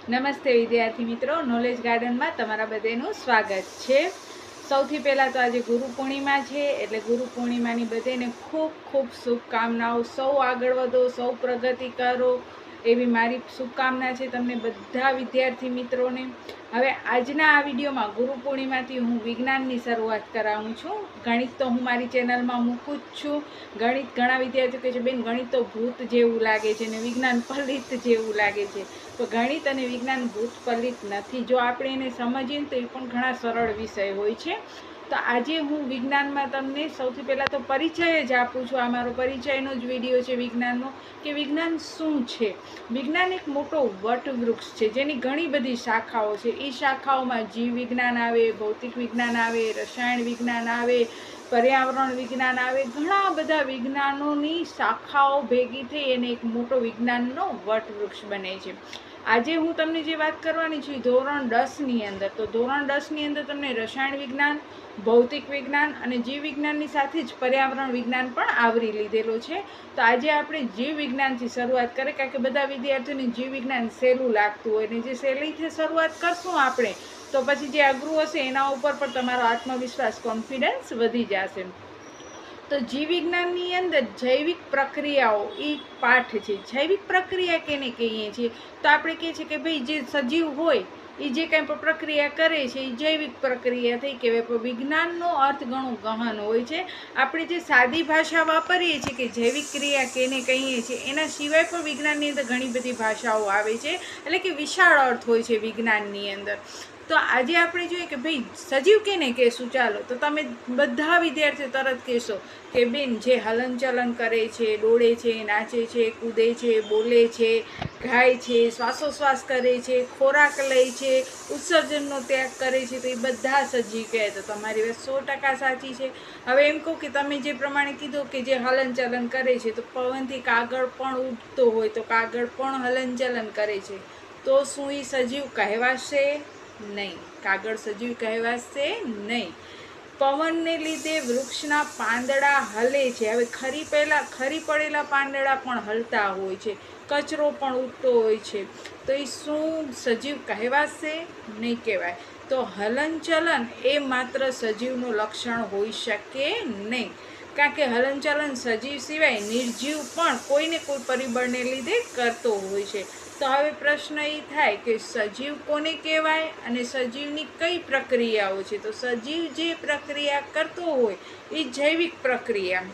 નમસ્તે વિદ્યાર્થી મિત્રો, નોલેજ ગાર્ડનમાં તમારા બધાનું સ્વાગત છે। સૌથી પહેલાં તો આજે ગુરુ પૂર્ણિમા છે, એટલે ગુરુ પૂર્ણિમાની બધાને ખૂબ ખૂબ શુભકામનાઓ। સૌ આગળ વધો, સૌ પ્રગતિ કરો એવી મારી શુભકામના છે તમને બધા વિદ્યાર્થી મિત્રોને। હવે આજના આ વિડીયોમાં ગુરુ પૂર્ણિમાથી હું વિજ્ઞાનની શરૂઆત કરાવું છું। ગણિત તો હું મારી ચેનલમાં મૂકું જ છું। ગણિત ઘણા વિદ્યાર્થીઓ કહે છે બેન ગણિત તો ભૂત જેવું લાગે છે ને વિજ્ઞાન પલિત જેવું લાગે છે, તો ગણિત અને વિજ્ઞાન ભૂત પલિત નથી। જો આપણે એને સમજીએ તો એ પણ ઘણા સરળ વિષય હોય છે। તો આજે હું વિજ્ઞાનમાં તમને સૌથી પહેલાં તો પરિચય જ આપું છું। આ મારો પરિચયનો જ વિડીયો છે વિજ્ઞાનનો, કે વિજ્ઞાન શું છે। વિજ્ઞાન એક મોટો વટવૃક્ષ છે જેની ઘણી બધી શાખાઓ છે। એ શાખાઓમાં જીવ વિજ્ઞાન આવે, ભૌતિક વિજ્ઞાન આવે, રસાયણ વિજ્ઞાન આવે, પર્યાવરણ વિજ્ઞાન આવે, ઘણા બધા વિજ્ઞાનોની શાખાઓ ભેગી થઈ અને એક મોટો વિજ્ઞાનનો વટવૃક્ષ બને છે। આજે હું તમને જે વાત કરવાની છું ધોરણ 10ની અંદર, તો ધોરણ 10ની અંદર તમને રસાયણ વિજ્ઞાન, ભૌતિક વિજ્ઞાન અને જીવ વિજ્ઞાનની સાથે જ પર્યાવરણ વિજ્ઞાન પણ આવરી લીધેલો છે। તો આજે આપણે જીવ વિજ્ઞાનથી શરૂઆત કરીએ, કારણ કે બધા વિદ્યાર્થીઓને જીવ વિજ્ઞાન સહેલું લાગતું હોય ને જે સહેલીથી શરૂઆત કરશું આપણે તો પછી જે અઘરું હશે એના ઉપર પણ તમારો આત્મવિશ્વાસ, કોન્ફિડન્સ વધી જશે। તો જીવ વિજ્ઞાનની અંદર જૈવિક પ્રક્રિયાઓ એ પાઠ છે। જૈવિક પ્રક્રિયા કેને કહીએ છીએ? તો આપણે કહીએ છીએ કે ભાઈ જે સજીવ હોય એ જે કંઈ પણ પ્રક્રિયા કરે છે એ જૈવિક પ્રક્રિયા થઈ કહેવાય। પણ વિજ્ઞાનનો અર્થ ઘણો ગહન હોય છે। આપણે જે સાદી ભાષા વાપરીએ છીએ કે જૈવિક ક્રિયા કેને કહીએ છીએ, એના સિવાય પણ વિજ્ઞાનની અંદર ઘણી બધી ભાષાઓ આવે છે, એટલે કે વિશાળ અર્થ હોય છે વિજ્ઞાનની અંદર। તો આજે આપણે જોઈએ કે ભાઈ સજીવ કેને કહેશું? ચાલો, તો તમે બધા વિદ્યાર્થીઓ તરત કહેશો કે બેન જે હલનચલન કરે છે, દોડે છે, નાચે છે, કૂદે છે, બોલે છે, ગાય છે, શ્વાસોશ્વાસ કરે છે, ખોરાક લે છે, ઉત્સર્જનનો ત્યાગ કરે છે, તો એ બધા સજીવ કહે। તો તમારી વાત 100% સાચી છે। હવે એમ કહું કે તમે જે પ્રમાણે કીધું કે જે હલનચલન કરે છે, તો પવનથી કાગળ પણ ઉડતો હોય તો કાગળ પણ હલનચલન કરે છે, તો શું એ સજીવ કહેવાશે? નહીં, કાગળ સજીવ કહેવાશે નહીં। પવનને લીધે વૃક્ષના પાંદડા હલે છે। હવે ખરી પડેલા પાંદડા પણ હલતા હોય છે, કચરો પણ ઉડતો હોય છે, તો એ શું સજીવ કહેવાશે? નહીં કહેવાય। તો હલનચલન એ માત્ર સજીવનું લક્ષણ હોઈ શકે નહીં, કારણ કે હલનચલન સજીવ સિવાય નિર્જીવ પણ કોઈને કોઈ પરિબળને લીધે કરતો હોય છે। તો હવે પ્રશ્ન એ થાય કે સજીવ કોને કહેવાય અને સજીવની કઈ પ્રક્રિયાઓ છે? તો સજીવ જે પ્રક્રિયા કરતો હોય એ જૈવિક પ્રક્રિયા।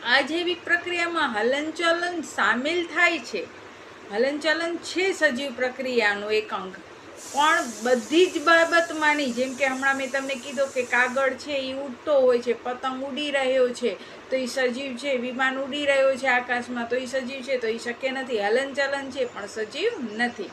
આ જૈવિક પ્રક્રિયામાં હલનચલન સામેલ થાય છે। હલનચલન છે સજીવ પ્રક્રિયાનો એક અંગ, પણ બધી જ બાબતમાંની, જેમ કે હમણાં મેં તમને કીધું કે કાગળ છે એ ઉડતો હોય છે, પતંગ ઉડી રહ્યો છે તો એ સજીવ છે, વિમાન ઉડી રહ્યો છે આકાશમાં તો એ સજીવ છે? તો એ શક્ય નથી। હલનચલન છે પણ સજીવ નથી।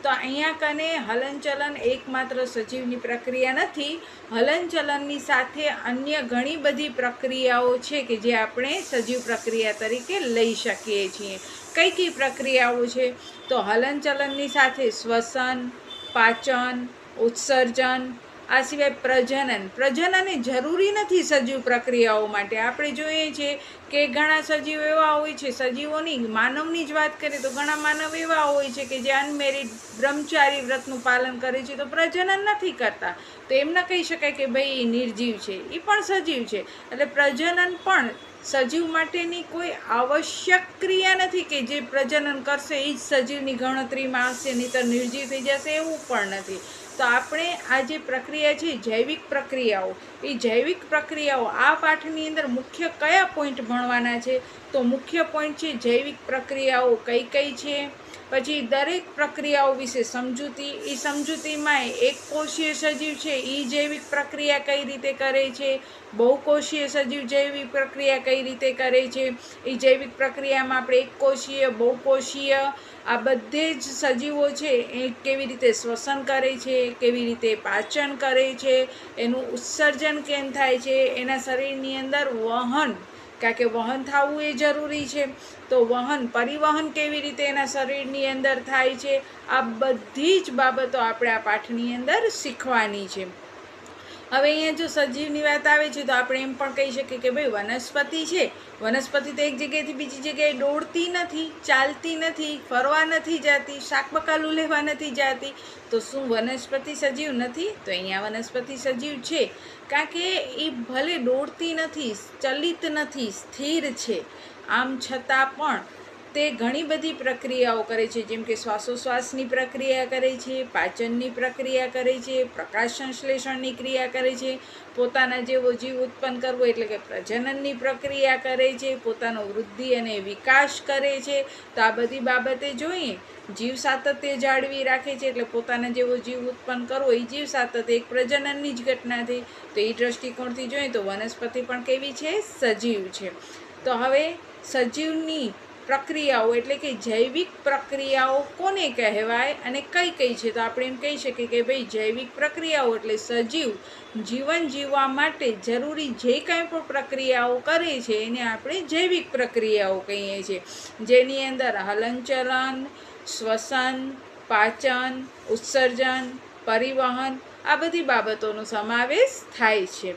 તો અહીંયા કને હલનચલન એકમાત્ર સજીવની પ્રક્રિયા નથી, હલનચલનની સાથે અન્ય ઘણી બધી પ્રક્રિયાઓ છે કે જે આપણે સજીવ પ્રક્રિયા તરીકે લઈ શકીએ છીએ। કઈ કઈ પ્રક્રિયાઓ છે? તો હલનચલનની સાથે શ્વસન, પાચન, ઉત્સર્જન, આ સિવાય પ્રજનન એ જરૂરી નથી સજીવ પ્રક્રિયાઓ માટે। આપણે જોઈએ છીએ કે ઘણા સજીવો એવા હોય છે, સજીવોની માનવની જ વાત કરીએ તો ઘણા માનવ એવા હોય છે કે જે અનમેરિડ બ્રહ્મચારી વ્રતનું પાલન કરે છે તો પ્રજનન નથી કરતા, તો એમ ન કહી શકાય કે ભાઈ એ નિર્જીવ છે, એ પણ સજીવ છે। એટલે પ્રજનન પણ સજીવ માટેની કોઈ આવશ્યક ક્રિયા નથી કે જે પ્રજનન કરશે એ જ સજીવની ગણતરીમાં આવશે, નહીંતર નિર્જીવ થઈ જશે, એવું પણ નથી। તો આપણે આ જે પ્રક્રિયા છે જૈવિક પ્રક્રિયાઓ, એ જૈવિક પ્રક્રિયાઓ આ પાઠની અંદર મુખ્ય કયા પોઈન્ટ ભણવાના છે? તો મુખ્ય પોઈન્ટ છે જૈવિક પ્રક્રિયાઓ કઈ કઈ છે, પછી દરેક પ્રક્રિયાઓ વિશે સમજૂતી, એ સમજૂતીમાં એક કોષીય સજીવ છે એ જૈવિક પ્રક્રિયા કઈ રીતે કરે છે, બહુકોષીય સજીવ જૈવિક પ્રક્રિયા કઈ રીતે કરે છે, એ જૈવિક પ્રક્રિયામાં આપણે એક કોષીય, બહુકોષીય આ બધે જ સજીવો છે એ કેવી રીતે શ્વસન કરે છે, કેવી રીતે પાચન કરે છે, એનું ઉત્સર્જન કેમ થાય છે, એના શરીરની અંદર વહન, કારણ કે વહન થવું એ જરૂરી છે, તો પરિવહન કેવી રીતે એના શરીરની અંદર થાય છે, આ બધી જ બાબતો આપણે આ પાઠની અંદર શીખવાની છે। હવે અહીંયા જો સજીવની વાત આવે છે તો આપણે એમ પણ કહી શકીએ કે ભાઈ વનસ્પતિ છે, વનસ્પતિ તો એક જગ્યાએથી બીજી જગ્યાએ દોડતી નથી, ચાલતી નથી, ફરવા નથી જતી, શાકબકાલું લેવા નથી જતી, તો શું વનસ્પતિ સજીવ નથી? તો અહીંયા વનસ્પતિ સજીવ છે, કારણ કે એ ભલે દોડતી નથી, ચલિત નથી, સ્થિર છે, આમ છતાં પણ તે ઘણી બધી પ્રક્રિયાઓ કરે છે, જેમ કે શ્વાસોશ્વાસની પ્રક્રિયા કરે છે, પાચનની પ્રક્રિયા કરે છે, પ્રકાશ સંશ્લેષણની ક્રિયા કરે છે, પોતાના જેવો જીવ ઉત્પન્ન કરવો એટલે કે પ્રજનનની પ્રક્રિયા કરે છે, પોતાનો વૃદ્ધિ અને વિકાસ કરે છે. તો આ બધી બાબતે જોઈએ, જીવ સાતત્ય જાળવી રાખે છે, એટલે પોતાના જેવો જીવ ઉત્પન્ન કરવો એ જીવ સાતત્ય એક પ્રજનનની જ ઘટના થઈ. તો એ દ્રષ્ટિકોણથી જોઈએ તો વનસ્પતિ પણ કેવી છે? સજીવ છે. તો હવે સજીવની પ્રક્રિયાઓ એટલે કે જૈવિક પ્રક્રિયાઓ કોને કહેવાય અને કઈ કઈ છે? તો આપણે એમ કહી શકીએ કે ભાઈ જૈવિક પ્રક્રિયાઓ એટલે સજીવ જીવન જીવવા માટે જરૂરી જે કાંઈ પણ પ્રક્રિયાઓ કરે છે એને આપણે જૈવિક પ્રક્રિયાઓ કહીએ છીએ, જેની અંદર હલનચલન, શ્વસન, પાચન, ઉત્સર્જન, પરિવહન આ બધી બાબતોનો સમાવેશ થાય છે.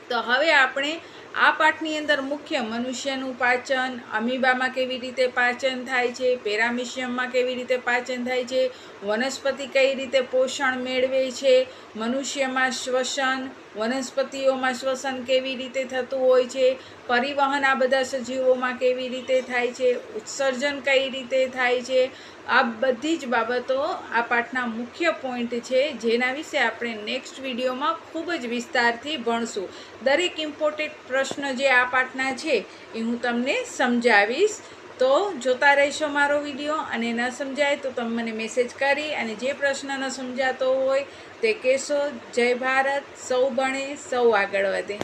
તો હવે આપણે આ પાઠની અંદર મુખ્ય મનુષ્યનું પાચન, અમીબામાં કેવી રીતે પાચન થાય છે, પેરામિશિયમમાં કેવી રીતે પાચન થાય છે, વનસ્પતિ કઈ રીતે પોષણ મેળવે છે, મનુષ્યમાં શ્વસન, વનસ્પતિઓમાં શ્વસન કેવી રીતે થતું હોય છે, પરિવહન આ બધા સજીવોમાં કેવી રીતે થાય છે, ઉત્સર્જન કઈ રીતે થાય છે, આ બધી જ બાબતો આ પાઠના મુખ્ય પોઈન્ટ છે, જેના વિશે આપણે નેક્સ્ટ વિડીયોમાં ખૂબ જ વિસ્તારથી ભણશું. દરેક ઇમ્પોર્ટન્ટ પ્રશ્ન જે આ પાઠના છે એ હું તમને સમજાવીશ. તો જોતા રહેશો મારો વિડીયો, અને ન સમજાય તો તમે મને મેસેજ કરી અને જે પ્રશ્ન ન સમજાતો હોય તે કહેશો. જય ભારત, સૌ ભણે સૌ આગળ વધે.